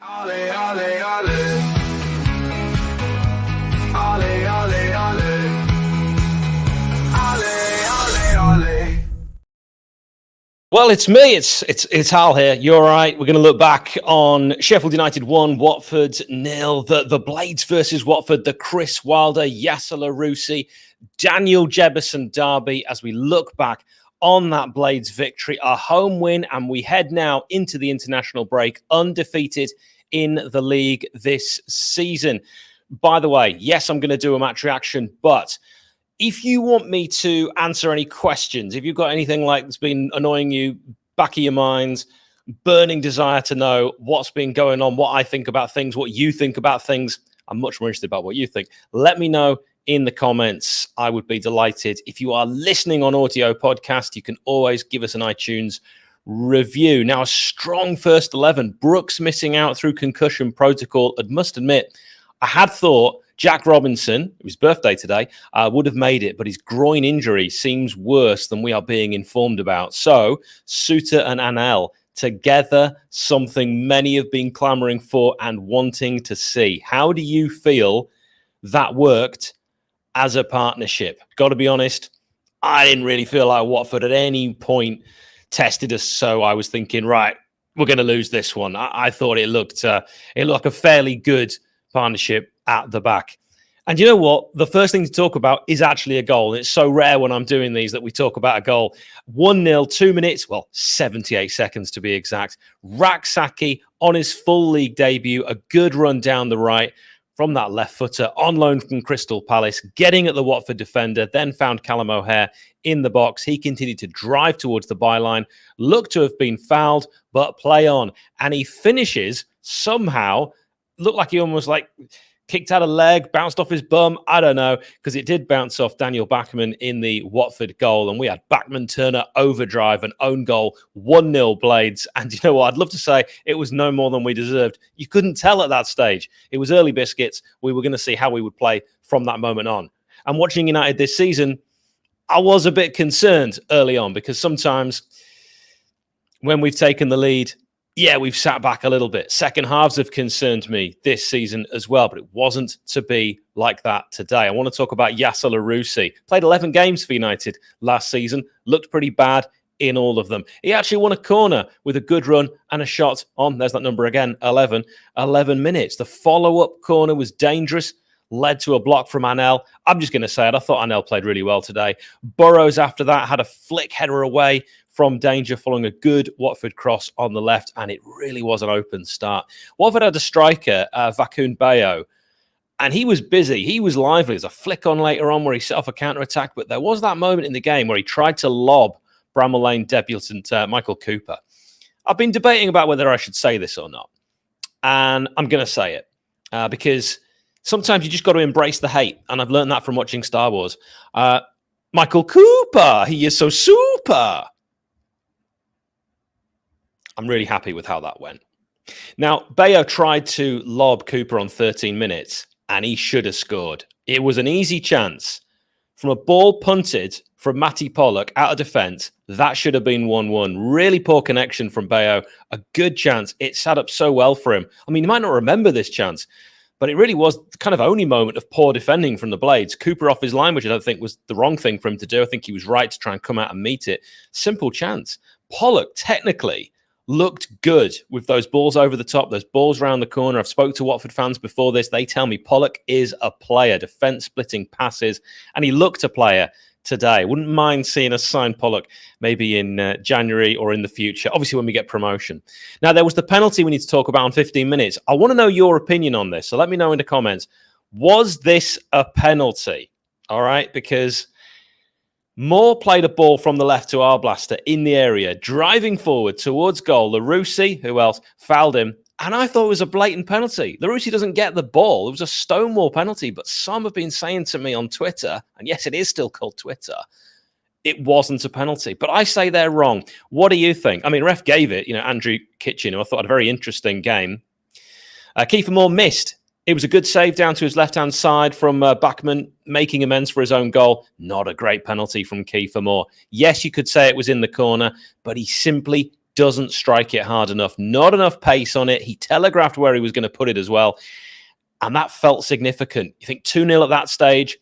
Ale, ale, ale. Ale, ale, ale. Ale, ale, ale. Well, it's me. It's Hal here. You're right. We're going to look back on Sheffield United 1, Watford 0, the Blades versus Watford, the Chris Wilder, Yasser Larouci, Daniel Jebison derby as we look back on that Blades victory, a home win, and we head now into the international break undefeated in the league this season. By the way, yes, I'm going to do a match reaction, but if you want me to answer any questions, if you've got anything like that's been annoying you, back of your minds, burning desire to know what's been going on, what I think about things, what you think about things, I'm much more interested about what you think. Let me know in the comments. I would be delighted. If you are listening on audio podcast, you can always give us an iTunes review. Now, a strong first 11. Brooks missing out through concussion protocol. I must admit, I had thought Jack Robinson, whose birthday today, would have made it, but his groin injury seems worse than we are being informed about. So, Souza and Anel together, something many have been clamoring for and wanting to see. How do you feel that worked as a partnership? Got to be honest, I didn't really feel like Watford at any point tested us, so I was thinking, right, we're going to lose this one. I thought it looked like a fairly good partnership at the back. And you know what? The first thing to talk about is actually a goal. And it's so rare when I'm doing these that we talk about a goal. 1-0, 2 minutes, 78 seconds to be exact. Rak-Saki on his full league debut, a good run down the right from that left footer on loan from Crystal Palace, getting at the Watford defender, then found Callum O'Hare in the box. He continued to drive towards the byline, looked to have been fouled, but play on. And he finishes somehow, looked like he almost kicked out a leg, bounced off his bum. I don't know, because it did bounce off Daniel Bachmann in the Watford goal. And we had Bachmann-Turner overdrive, an own goal, 1-0 Blades. And you know what? I'd love to say it was no more than we deserved. You couldn't tell at that stage. It was early biscuits. We were going to see how we would play from that moment on. And watching United this season, I was a bit concerned early on, because sometimes when we've taken the lead, we've sat back a little bit. Second halves have concerned me this season as well, but it wasn't to be like that today. I want to talk about Yasser Larouci. Played 11 games for United last season, looked pretty bad in all of them. He actually won a corner with a good run and a shot on, there's that number again, 11 minutes. The follow-up corner was dangerous, led to a block from Anel. I'm just going to say it. I thought Anel played really well today. Burrows after that had a flick header away from danger following a good Watford cross on the left, and it really was an open start. Watford had a striker, Vakun Bayo, and he was busy. He was lively. There's a flick on later on where he set off a counter-attack, but there was that moment in the game where he tried to lob Bramall Lane debutant Michael Cooper. I've been debating about whether I should say this or not, and I'm going to say it because sometimes you just got to embrace the hate, and I've learned that from watching Star Wars. Michael Cooper, he is so super. I'm really happy with how that went. Now, Bayo tried to lob Cooper on 13 minutes, and he should have scored. It was an easy chance. From a ball punted from Matty Pollock out of defence, that should have been 1-1. Really poor connection from Bayo. A good chance. It sat up so well for him. I mean, you might not remember this chance, but it really was the kind of only moment of poor defending from the Blades. Cooper off his line, which I don't think was the wrong thing for him to do. I think he was right to try and come out and meet it. Simple chance. Pollock, technically, looked good with those balls over the top, those balls around the corner. I've spoken to Watford fans before this. They tell me Pollock is a player, defence splitting passes, and he looked a player today. Wouldn't mind seeing us sign Pollock maybe in January or in the future, obviously when we get promotion. Now, there was the penalty we need to talk about in 15 minutes. I want to know your opinion on this, so let me know in the comments. Was this a penalty? All right, because Moore played a ball from the left to Arblaster in the area, driving forward towards goal. Larouci, who else, fouled him. And I thought it was a blatant penalty. Larouci doesn't get the ball. It was a stonewall penalty. But some have been saying to me on Twitter, and yes, it is still called Twitter, it wasn't a penalty. But I say they're wrong. What do you think? I mean, ref gave it, Andrew Kitchen, who I thought had a very interesting game. Kiefer Moore missed. It was a good save down to his left-hand side from Bachmann, making amends for his own goal. Not a great penalty from Kiefer Moore. Yes, you could say it was in the corner, but he simply doesn't strike it hard enough. Not enough pace on it. He telegraphed where he was going to put it as well. And that felt significant. You think 2-0 at that stage?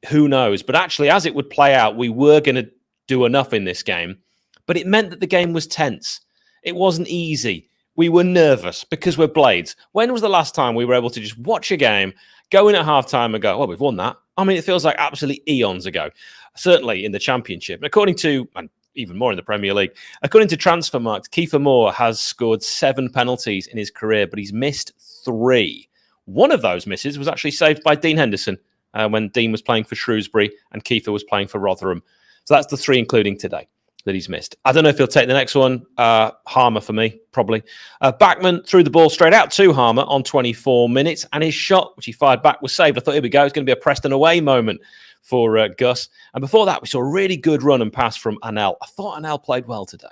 Who knows? But actually, as it would play out, we were going to do enough in this game. But it meant that the game was tense. It wasn't easy. We were nervous because we're Blades. When was the last time we were able to just watch a game, go in at halftime and go, well, we've won that? I mean, it feels like absolutely eons ago. Certainly in the Championship. And according to, and even more in the Premier League, according to Transfermarkt, Kiefer Moore has scored 7 penalties in his career, but he's missed 3. One of those misses was actually saved by Dean Henderson when Dean was playing for Shrewsbury and Kiefer was playing for Rotherham. So that's the 3, including today, that he's missed. I don't know if he'll take the next one. Harmer for me, probably. Backman threw the ball straight out to Harmer on 24 minutes, and his shot, which he fired back, was saved. I thought, here we go, it's going to be a Preston away moment for Gus. And before that, we saw a really good run and pass from Anel. I thought Anel played well today.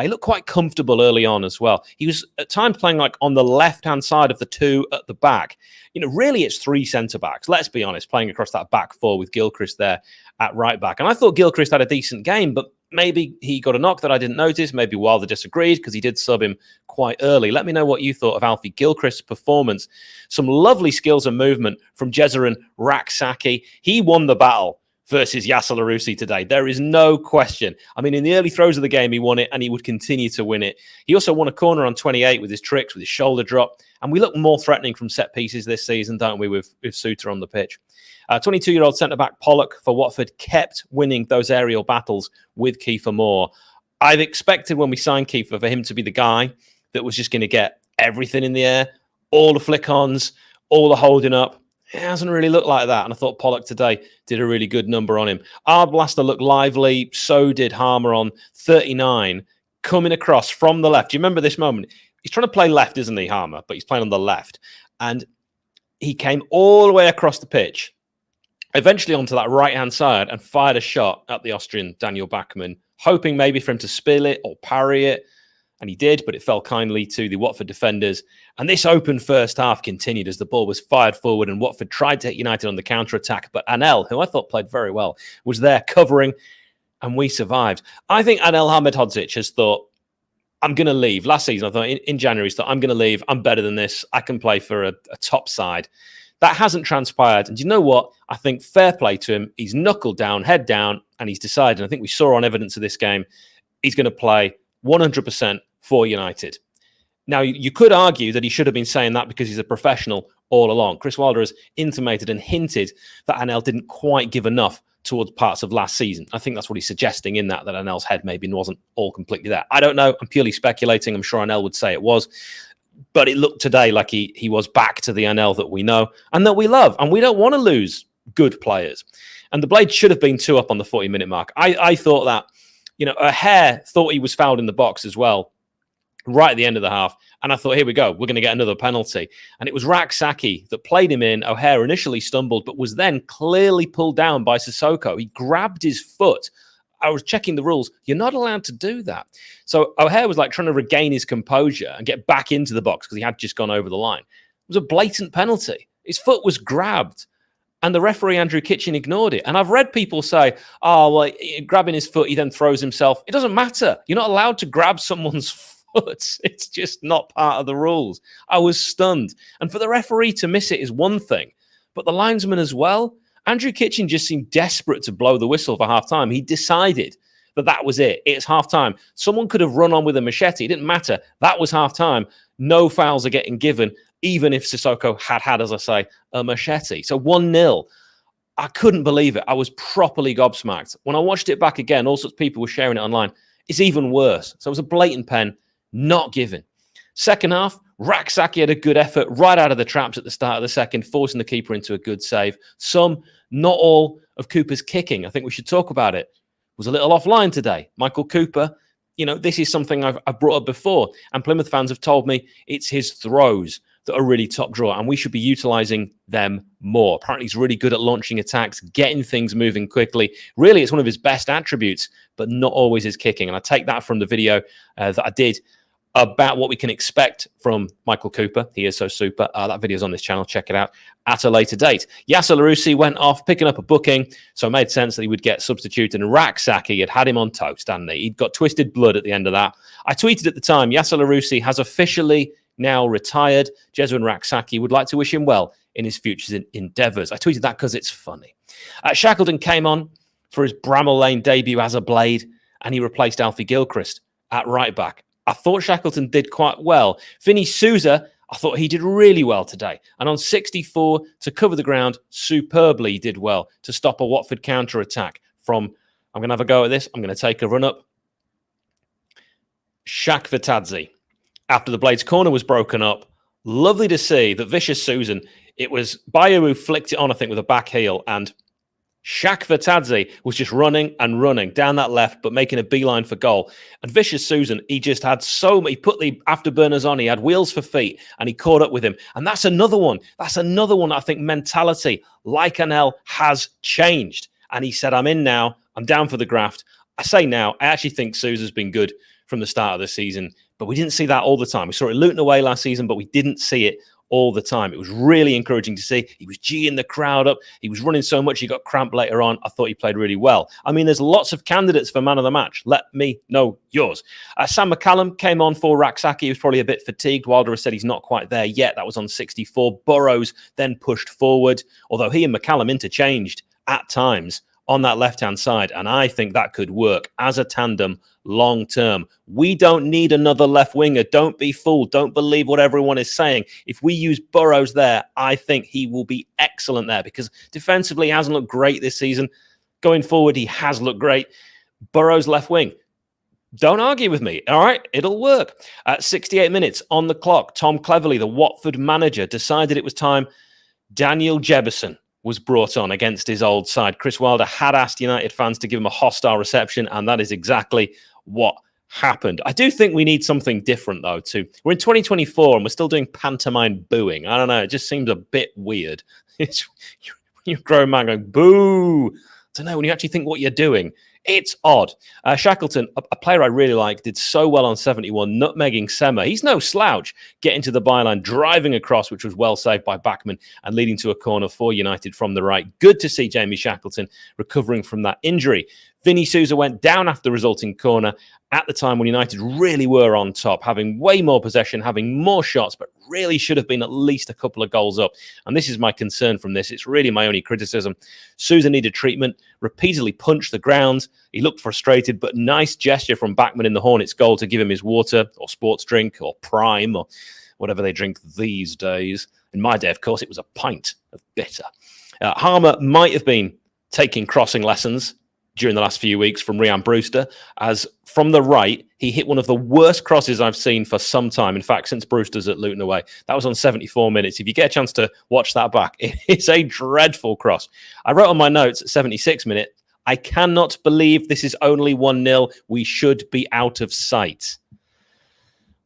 He looked quite comfortable early on as well. He was at times playing like on the left-hand side of the 2 at the back. You know, really it's 3 centre-backs, let's be honest, playing across that back 4 with Gilchrist there at right back. And I thought Gilchrist had a decent game, but maybe he got a knock that I didn't notice. Maybe Wilder disagreed because he did sub him quite early. Let me know what you thought of Alfie Gilchrist's performance. Some lovely skills and movement from Jezerin Raksaki. He won the battle versus Yasser Larouci today. There is no question. I mean, in the early throws of the game, he won it and he would continue to win it. He also won a corner on 28 with his tricks, with his shoulder drop. And we look more threatening from set pieces this season, don't we, with Souza on the pitch. 22-year-old centre-back Pollock for Watford kept winning those aerial battles with Kiefer Moore. I've expected when we signed Kiefer for him to be the guy that was just going to get everything in the air, all the flick-ons, all the holding up. It hasn't really looked like that. And I thought Pollock today did a really good number on him. Arblaster looked lively. So did Harmer on 39, coming across from the left. Do you remember this moment? He's trying to play left, isn't he, Harmer? But he's playing on the left. And he came all the way across the pitch, eventually onto that right-hand side, and fired a shot at the Austrian Daniel Backman, hoping maybe for him to spill it or parry it. And he did, but it fell kindly to the Watford defenders. And this open first half continued as the ball was fired forward and Watford tried to hit United on the counter-attack. But Anel, who I thought played very well, was there covering, and we survived. I think Anel Hamidhodzic has thought, I'm going to leave. Last season, I thought in January, he thought, I'm going to leave. I'm better than this. I can play for a top side. That hasn't transpired. And you know what? I think fair play to him. He's knuckled down, head down, and he's decided, and I think we saw on evidence of this game, he's going to play 100% for United. Now, you could argue that he should have been saying that because he's a professional all along. Chris Wilder has intimated and hinted that Anel didn't quite give enough towards parts of last season. I think that's what he's suggesting in that Anel's head maybe wasn't all completely there. I don't know. I'm purely speculating. I'm sure Anel would say it was. But it looked today like he was back to the Anel that we know and that we love. And we don't want to lose good players. And the Blades should have been 2 up on the 40-minute mark. I thought that, you know, O'Hare thought he was fouled in the box as well, right at the end of the half. And I thought, here we go. We're going to get another penalty. And it was Raksaki that played him in. O'Hare initially stumbled, but was then clearly pulled down by Sissoko. He grabbed his foot. I was checking the rules. You're not allowed to do that. So O'Hare was like trying to regain his composure and get back into the box because he had just gone over the line. It was a blatant penalty. His foot was grabbed. And the referee, Andrew Kitchen, ignored it. And I've read people say, oh, well, grabbing his foot, he then throws himself. It doesn't matter. You're not allowed to grab someone's foot. It's just not part of the rules. I was stunned. And for the referee to miss it is one thing. But the linesman as well, Andrew Kitchen just seemed desperate to blow the whistle for half-time. He decided that was it. It's half-time. Someone could have run on with a machete. It didn't matter. That was half-time. No fouls are getting given, even if Sissoko had, as I say, a machete. So 1-0. I couldn't believe it. I was properly gobsmacked. When I watched it back again, all sorts of people were sharing it online. It's even worse. So it was a blatant pen, not given. Second half, Raksaki had a good effort right out of the traps at the start of the second, forcing the keeper into a good save. Some, not all, of Cooper's kicking, I think we should talk about it, was a little offline today. Michael Cooper, you know, this is something I've brought up before, and Plymouth fans have told me it's his throws that are really top draw, and we should be utilising them more. Apparently, he's really good at launching attacks, getting things moving quickly. Really, it's one of his best attributes, but not always his kicking. And I take that from the video that I did about what we can expect from Michael Cooper. He is so super. That video's on this channel. Check it out at a later date. Yasser Larouci went off picking up a booking, so it made sense that he would get substituted. And Rak-Saki had him on toast, hadn't he? He'd got twisted blood at the end of that. I tweeted at the time, Yasser Larouci has officially now retired. Jesuin Rak-Saki would like to wish him well in his future endeavours. I tweeted that because it's funny. Shackleton came on for his Bramall Lane debut as a Blade, and he replaced Alfie Gilchrist at right back. I thought Shackleton did quite well. Vinny Souza, I thought he did really well today. And on 64, to cover the ground, superbly he did well to stop a Watford counter-attack from, I'm going to have a go at this, I'm going to take a run-up, Shaq Vitadze. After the Blades corner was broken up, lovely to see that Vicious Susan, it was Bayo who flicked it on, I think, with a back heel, and Shaq Vitadze was just running and running down that left, but making a beeline for goal. And Vicious Susan, he just had he put the afterburners on, he had wheels for feet, and he caught up with him. And that's another one. That's another one. I think mentality, like Anel, has changed. And he said, I'm in now. I'm down for the graft. I say now, I actually think Souza's been good from the start of the season, but we didn't see that all the time. We saw it Luton away last season, but we didn't see it all the time. It was really encouraging to see. He was geeing the crowd up. He was running so much he got cramped later on. I thought he played really well. I mean, there's lots of candidates for man of the match. Let me know yours. Sam McCallum came on for Rak-Saki. He was probably a bit fatigued. Wilder has said he's not quite there yet. That was on 64. Burrows then pushed forward, although he and McCallum interchanged at times on that left-hand side, and I think that could work as a tandem long-term. We don't need another left winger. Don't be fooled. Don't believe what everyone is saying. If we use Burrows there, I think he will be excellent there, because defensively he hasn't looked great this season. Going forward, he has looked great. Burrows left wing. Don't argue with me, all right? It'll work. At 68 minutes on the clock, Tom Cleverley, the Watford manager, decided it was time. Daniel Jebison was brought on against his old side. Chris Wilder had asked United fans to give him a hostile reception, and that is exactly what happened. I do think we need something different, though, too. We're in 2024, and we're still doing pantomime booing. I don't know. It just seems a bit weird. You're a grown man going, boo. I don't know. When you actually think what you're doing, it's odd. Shackleton, a player I really like, did so well on 71, nutmegging Sema. He's no slouch, getting to the byline, driving across, which was well saved by Backman, and leading to a corner for United from the right. Good to see Jamie Shackleton recovering from that injury. Vinny Souza went down after the resulting corner at the time when United really were on top, having way more possession, having more shots, but really should have been at least a couple of goals up. And this is my concern from this. It's really my only criticism. Souza needed treatment, repeatedly punched the ground. He looked frustrated, but nice gesture from Backman in the Hornets goal to give him his water or sports drink or Prime or whatever they drink these days. In my day, of course, it was a pint of bitter. Harmer might have been taking crossing lessons during the last few weeks from Ryan Brewster, as from the right, he hit one of the worst crosses I've seen for some time. In fact, since Brewster's at Luton away. That was on 74 minutes. If you get a chance to watch that back, it's a dreadful cross. I wrote on my notes at 76 minutes, I cannot believe this is only 1-0. We should be out of sight.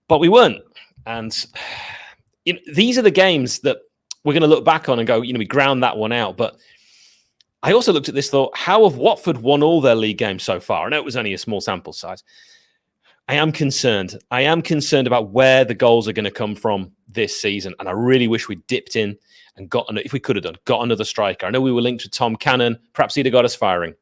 But we weren't. And these are the games that we're going to look back on and go, we ground that one out. But I also looked at this, thought, how have Watford won all their league games so far? I know it was only a small sample size. I am concerned. I am concerned about where the goals are going to come from this season. And I really wish we dipped in and if we could have done, got another striker. I know we were linked with Tom Cannon. Perhaps he'd have got us firing.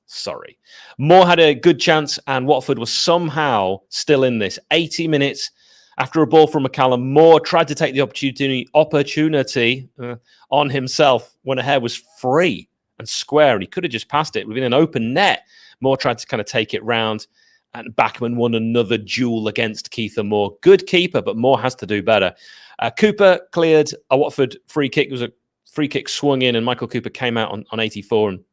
Sorry. Moore had a good chance, and Watford was somehow still in this. 80 minutes after a ball from McCallum, Moore tried to take the opportunity on himself when a hair was free and square, and he could have just passed it within an open net. Moore tried to kind of take it round, and Backman won another duel against Keitha Moore. Good keeper, but Moore has to do better. Cooper cleared a Watford free kick. It was a free kick swung in, and Michael Cooper came out on 84 and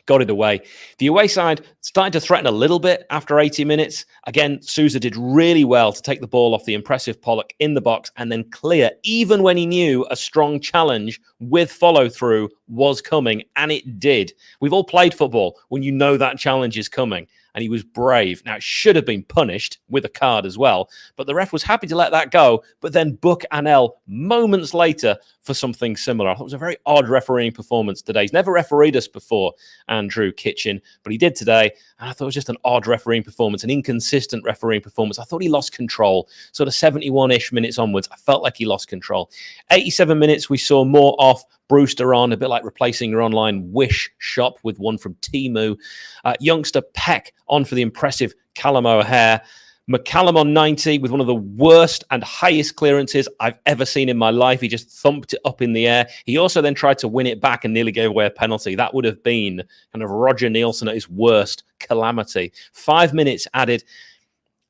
got it away. The away side started to threaten a little bit after 80 minutes. Again, Souza did really well to take the ball off the impressive Pollock in the box and then clear, even when he knew a strong challenge with follow-through was coming, and it did. We've all played football when you know that challenge is coming. and he was brave. Now, it should have been punished with a card as well, but the ref was happy to let that go, but then book Anel moments later for something similar. I thought it was a very odd refereeing performance today. He's never refereed us before, Andrew Kitchen, but he did today, and I thought it was just an odd refereeing performance, an inconsistent refereeing performance. I thought he lost control. Sort of 71-ish minutes onwards, I felt like he lost control. 87 minutes, we saw more off Brewster on, a bit like replacing your online Wish shop with one from Temu. Youngster Peck on for the impressive Callum O'Hare. McCallum on 90 with one of the worst and highest clearances I've ever seen in my life. He just thumped it up in the air. He also then tried to win it back and nearly gave away a penalty. That would have been kind of Roger Nielsen at his worst calamity. 5 minutes added.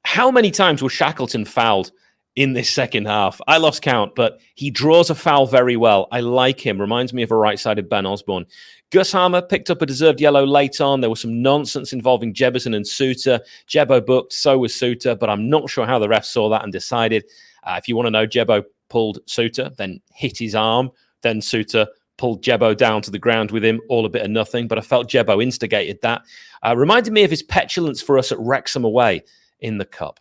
How many times was Shackleton fouled in this second half? I lost count, but he draws a foul very well. I like him. Reminds me of a right-sided Ben Osborne. Gus Harmer picked up a deserved yellow late on. There was some nonsense involving Jebison and Souza. Jebbo booked, so was Souza, but I'm not sure how the ref saw that and decided. If you want to know, Jebbo pulled Souza, then hit his arm. Then Souza pulled Jebbo down to the ground with him, all a bit of nothing, but I felt Jebbo instigated that. Reminded me of his petulance for us at Wrexham away in the Cup.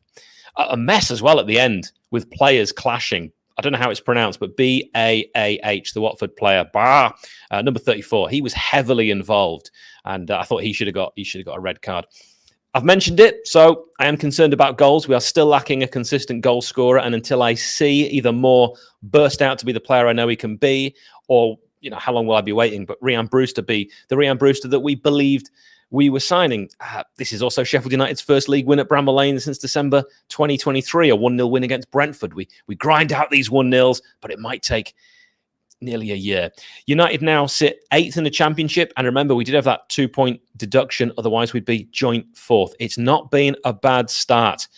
A mess as well at the end with players clashing. I don't know how it's pronounced, but Baah, the Watford player, number 34. He was heavily involved, and I thought he should have got a red card. I've mentioned it, so I am concerned about goals. We are still lacking a consistent goal scorer, and until I see either Moore burst out to be the player I know he can be, or how long will I be waiting? But Rhian Brewster be the Rhian Brewster that we believed we were signing. This is also Sheffield United's first league win at Bramall Lane since December 2023, a 1-0 win against Brentford. We grind out these 1-0s, but it might take nearly a year. United now sit 8th in the Championship, and remember, we did have that 2-point deduction, otherwise we'd be joint 4th. It's not been a bad start.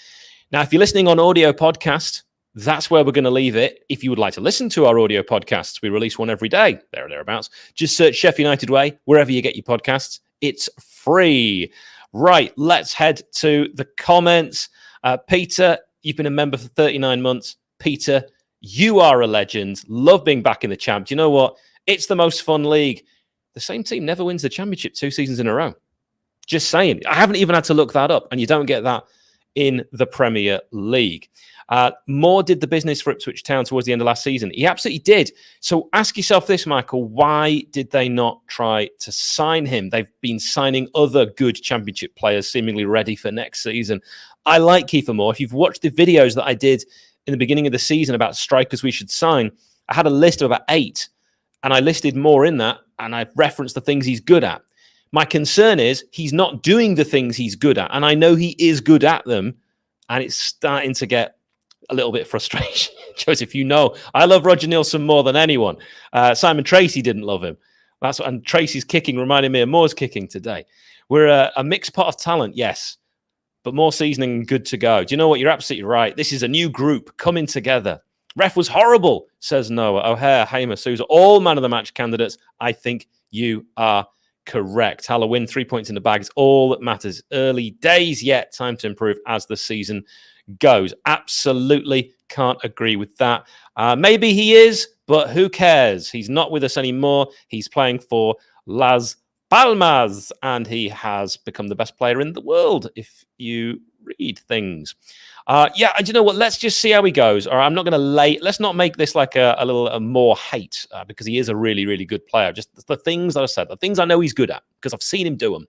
Now, if you're listening on audio podcast, that's where we're going to leave it. If you would like to listen to our audio podcasts, we release one every day, there or thereabouts. Just search Sheff United Way, wherever you get your podcasts. It's free. Right, let's head to the comments. Peter, you've been a member for 39 months. Peter, you are a legend. Love being back in the champ. Do you know what? It's the most fun league. The same team never wins the championship 2 seasons in a row. Just saying. I haven't even had to look that up, and you don't get that in the Premier League. Moore did the business for Ipswich Town towards the end of last season. He absolutely did. So ask yourself this, Michael, why did they not try to sign him? They've been signing other good championship players seemingly ready for next season. I like Kiefer Moore. If you've watched the videos that I did in the beginning of the season about strikers we should sign, I had a list of about 8, and I listed Moore in that, and I referenced the things he's good at. My concern is he's not doing the things he's good at, and I know he is good at them, and it's starting to get a little bit of frustration. Joseph, I love Roger Nielsen more than anyone. Simon Tracy didn't love him. And Tracy's kicking reminded me of Moore's kicking today. We're a mixed pot of talent, yes, but more seasoning and good to go. Do you know what? You're absolutely right. This is a new group coming together. Ref was horrible, says Noah. O'Hare, Hamer, Souza, all man of the match candidates. I think you are correct. Halloween, 3 points in the bag is all that matters. Early days yet. Time to improve as the season goes. Absolutely can't agree with that. Maybe he is, but who cares? He's not with us anymore. He's playing for Las Palmas, and he has become the best player in the world, if you read things. And you know what? Let's just see how he goes. Or I'm not going to let's not make this like a little more hate, because he is a really, really good player. Just the things that I said, the things I know he's good at, because I've seen him do them.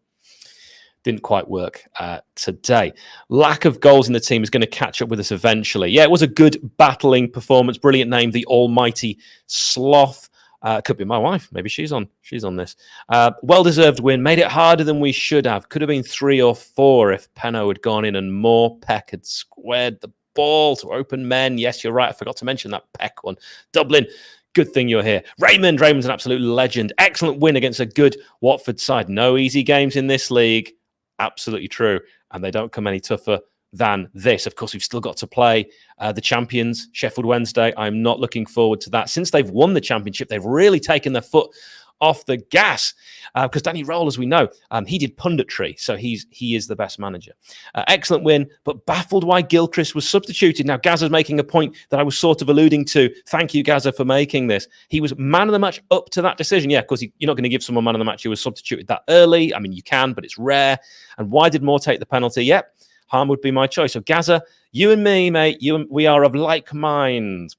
Didn't quite work today. Lack of goals in the team is going to catch up with us eventually. Yeah, it was a good battling performance. Brilliant name, the Almighty Sloth. Could be my wife. Maybe she's on this. Well-deserved win. Made it harder than we should have. Could have been 3 or 4 if Penno had gone in and more. Peck had squared the ball to open men. Yes, you're right. I forgot to mention that Peck one. Dublin. Good thing you're here. Raymond's an absolute legend. Excellent win against a good Watford side. No easy games in this league. Absolutely true. And they don't come any tougher than this. Of course, we've still got to play the champions, Sheffield Wednesday. I'm not looking forward to that. Since they've won the championship, they've really taken their foot off the gas because Danny Rowell, as we know, he did punditry, so he is the best manager. Excellent win, but baffled why Gilchrist was substituted. Now, Gazza's making a point that I was sort of alluding to. Thank you, Gazza, for making this. He was man of the match up to that decision. Yeah, because you're not going to give someone man of the match who was substituted that early. I mean, you can, but it's rare. And why did Moore take the penalty? Yep, Harm would be my choice. So, Gazza, you and me, mate, we are of like mind.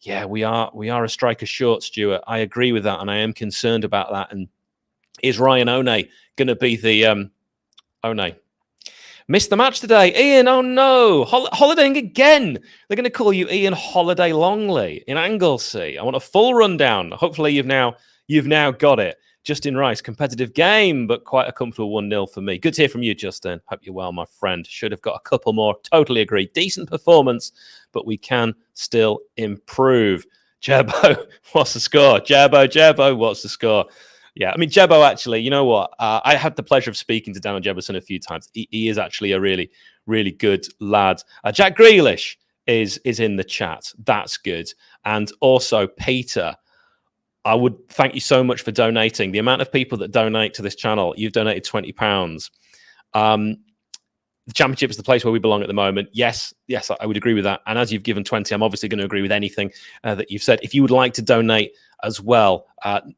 Yeah, we are a striker short, Stuart. I agree with that, and I am concerned about that. And is Ryan One going to be the One? Missed the match today. Ian, oh no. Holidaying again. They're going to call you Ian Holiday Longley in Anglesey. I want a full rundown. Hopefully you've now got it. Justin Rice, competitive game, but quite a comfortable 1-0 for me. Good to hear from you, Justin. Hope you're well, my friend. Should have got a couple more. Totally agree. Decent performance, but we can still improve. Jebo, what's the score? Jebo, what's the score? Yeah, I mean, Jebo, actually, you know what? I had the pleasure of speaking to Daniel Jebison a few times. He is actually a really, really good lad. Jack Grealish is in the chat. That's good. And also, Peter, I would thank you so much for donating. The amount of people that donate to this channel, you've donated £20. The Championship is the place where we belong at the moment. Yes, I would agree with that. And as you've given 20, I'm obviously going to agree with anything that you've said. If you would like to donate as well,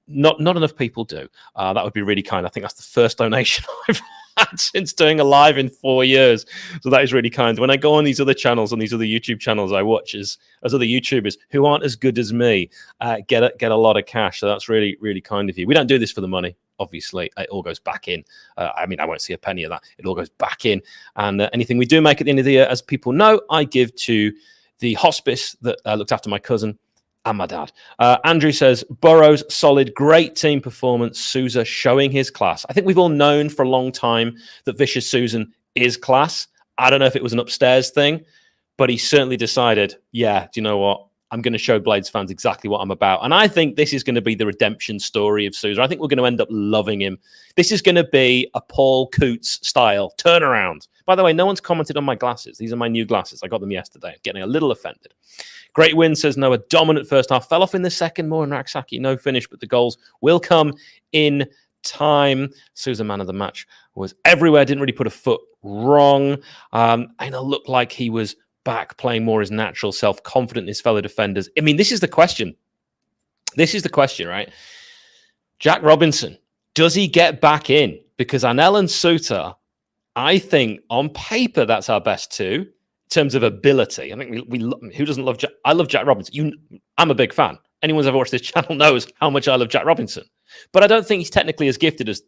not enough people do. That would be really kind. I think that's the first donation I've had since doing a live in 4 years. So that is really kind. When I go on these other channels, on these other YouTube channels, I watch as other YouTubers who aren't as good as me get a lot of cash. So that's really, really kind of you. We don't do this for the money. Obviously, it all goes back in. I mean, I won't see a penny of that. It all goes back in. And anything we do make at the end of the year, as people know, I give to the hospice that looked after my cousin and my dad. Andrew says, Burrows, solid, great team performance. Souza showing his class. I think we've all known for a long time that Vicious Susan is class. I don't know if it was an upstairs thing, but he certainly decided, yeah, do you know what? I'm going to show Blades fans exactly what I'm about. And I think this is going to be the redemption story of Souza. I think we're going to end up loving him. This is going to be a Paul Coots style turnaround. By the way, no one's commented on my glasses. These are my new glasses. I got them yesterday. I'm getting a little offended. Great win, says Noah. Dominant first half. Fell off in the second. More in Raksaki. No finish, but the goals will come in time. Souza, man of the match, was everywhere. Didn't really put a foot wrong. Anel looked like he was back playing more his natural self, confident in his fellow defenders. I mean, this is the question. Right? Jack Robinson, does he get back in? Because Anel and Souza, I think on paper, that's our best two in terms of ability. I think who doesn't love Jack? I love Jack Robinson. I'm a big fan. Anyone who's ever watched this channel knows how much I love Jack Robinson. But I don't think he's technically as gifted as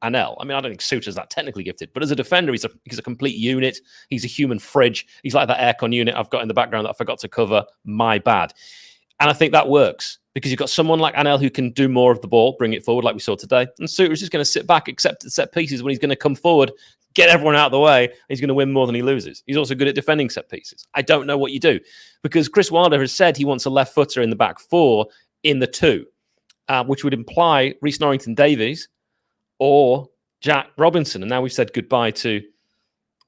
Anel. I mean, I don't think Souza's that technically gifted, but as a defender, he's a complete unit. He's a human fridge. He's like that aircon unit I've got in the background that I forgot to cover. My bad. And I think that works because you've got someone like Anel who can do more of the ball, bring it forward like we saw today. And Souza's just going to sit back, accept the set pieces when he's going to come forward, get everyone out of the way, and he's going to win more than he loses. He's also good at defending set pieces. I don't know what you do because Chris Wilder has said he wants a left footer in the back four in the two, which would imply Reece Norrington-Davies or Jack Robinson. And now we've said goodbye to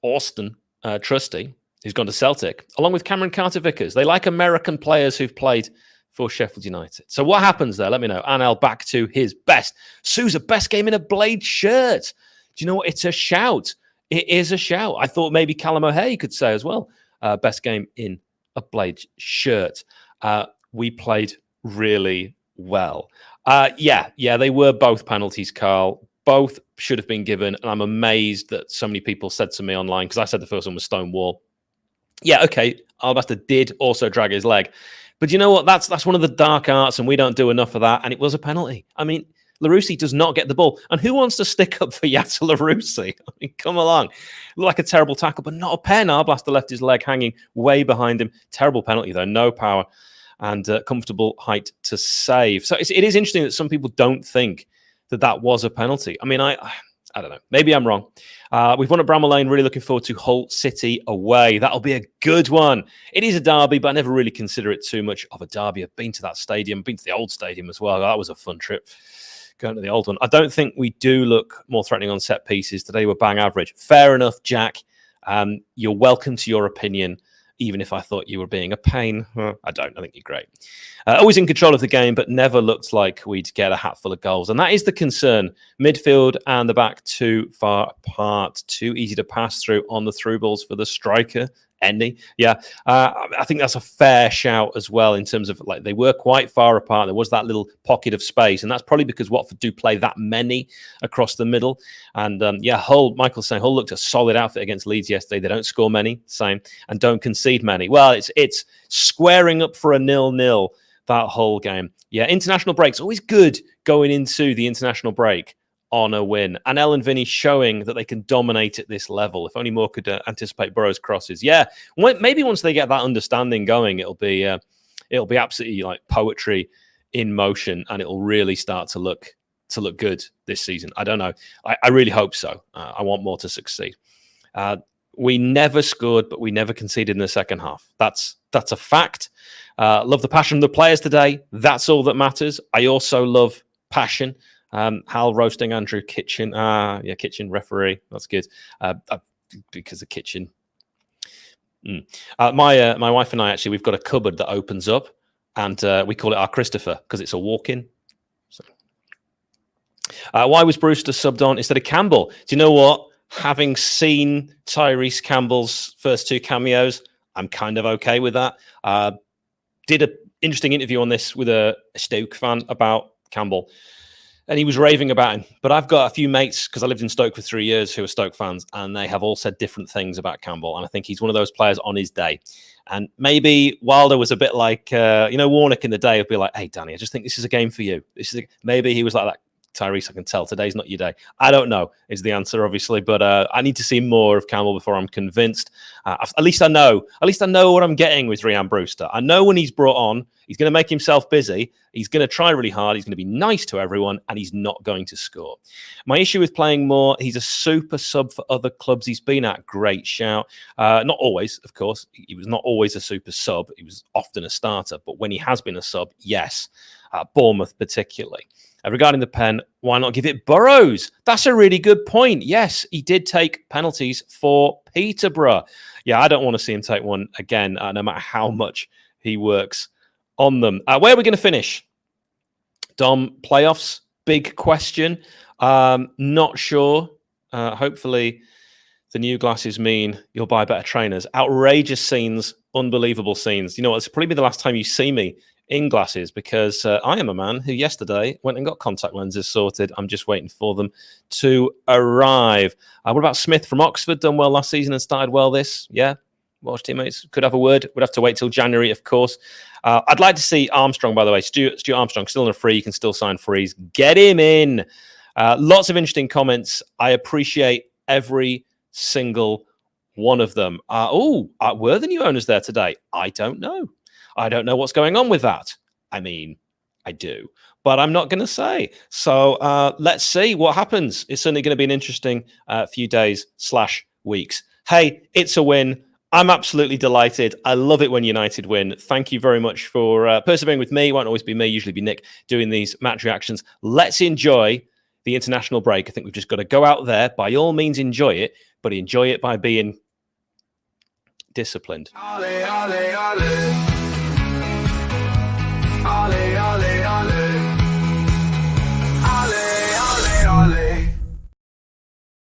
Austin Trusty, who's gone to Celtic, along with Cameron Carter-Vickers. They like American players who've played for Sheffield United. So what happens there? Let me know. Anel back to his best. Souza, best game in a Blade shirt. Do you know what? It's a shout. It is a shout. I thought maybe Callum O'Hay could say as well, best game in a Blade shirt. We played really well. Yeah, they were both penalties, Carl. Both should have been given, and I'm amazed that so many people said to me online, because I said the first one was Stonewall. Yeah, okay, Alabaster did also drag his leg. But you know what? That's one of the dark arts, and we don't do enough of that, and it was a penalty. I mean, Larousse does not get the ball. And who wants to stick up for Yatta Larousse? I mean, come along. Looked like a terrible tackle, but not a pen. Arblaster left his leg hanging way behind him. Terrible penalty, though. No power and comfortable height to save. So it is interesting that some people don't think that was a penalty. I mean, I don't know. Maybe I'm wrong. We've won at Bramall Lane. Really looking forward to Hull City away. That'll be a good one. It is a derby, but I never really consider it too much of a derby. I've been to that stadium, been to the old stadium as well. That was a fun trip, going to the old one. I don't think we do look more threatening on set pieces. Today we're bang average. Fair enough, Jack. You're welcome to your opinion. even if I thought you were being a pain. I don't. I think you're great. Always in control of the game, but never looked like we'd get a hatful of goals. And that is the concern. Midfield and the back too far apart, too easy to pass through on the through balls for the striker. Andy, yeah, I think that's a fair shout as well in terms of like they were quite far apart. There was that little pocket of space, and that's probably because Watford do play that many across the middle. And yeah, Hull, Michael's saying Hull looked a solid outfit against Leeds yesterday. They don't score many, same, and don't concede many. Well, it's squaring up for a 0-0 that whole game. Yeah, international breaks always good going into the international break on a win. Anel and Vinny showing that they can dominate at this level. If only more could anticipate Burrow's crosses. Yeah, maybe once they get that understanding going, it'll be absolutely like poetry in motion, and it'll really start to look good this season. I don't know. I really hope so. I want more to succeed. We never scored, but we never conceded in the second half. That's a fact. Love the passion of the players today. That's all that matters. I also love passion. Hal roasting Andrew Kitchen. Yeah, Kitchen referee. That's good. Because the Kitchen. My wife and I actually, we've got a cupboard that opens up, and we call it our Christopher because it's a walk-in. So. Why was Brewster subbed on instead of Campbell? Do you know what? Having seen Tyrese Campbell's first two cameos, I'm kind of okay with that. Did an interesting interview on this with a Stoke fan about Campbell. And he was raving about him. But I've got a few mates, because I lived in Stoke for 3 years, who are Stoke fans, and they have all said different things about Campbell. And I think he's one of those players on his day. And maybe Wilder was a bit like, Warnock in the day would be like, hey, Danny, I just think this is a game for you. Maybe he was like that. Tyrese, I can tell today's not your day. I don't know is the answer, obviously, but I need to see more of Campbell before I'm convinced. At least I know what I'm getting with Rhian Brewster. I know when he's brought on, he's going to make himself busy. He's going to try really hard. He's going to be nice to everyone, and he's not going to score. My issue with playing more, he's a super sub for other clubs he's been at. Great shout. Not always, of course. He was not always a super sub. He was often a starter, but when he has been a sub, yes. Bournemouth particularly. Regarding the pen, why not give it Burrows? That's a really good point. Yes, he did take penalties for Peterborough. Yeah, I don't want to see him take one again, no matter how much he works on them. Where are we going to finish? Dom, playoffs? Big question. Not sure. Hopefully the new glasses mean you'll buy better trainers. Outrageous scenes, unbelievable scenes. You know what? It's probably the last time you see me in glasses, because I am a man who yesterday went and got contact lenses sorted. I'm just waiting for them to arrive. What about Smith from Oxford? Done well last season and started well this. Yeah, Welsh teammates could have a word. Would have to wait till January, of course. I'd like to see Armstrong, by the way. Stuart Armstrong, still on a free. You can still sign frees. Get him in. Lots of interesting comments. I appreciate every single one of them. Were the new owners there today? I don't know. I don't know what's going on with that. I mean, I do, but I'm not going to say. So let's see what happens. It's certainly going to be an interesting few days/weeks. Hey, it's a win. I'm absolutely delighted. I love it when United win. Thank you very much for persevering with me. It won't always be me, usually be Nick doing these match reactions. Let's enjoy the international break. I think we've just got to go out there. By all means, enjoy it, but enjoy it by being disciplined. Ollie, ollie, ollie.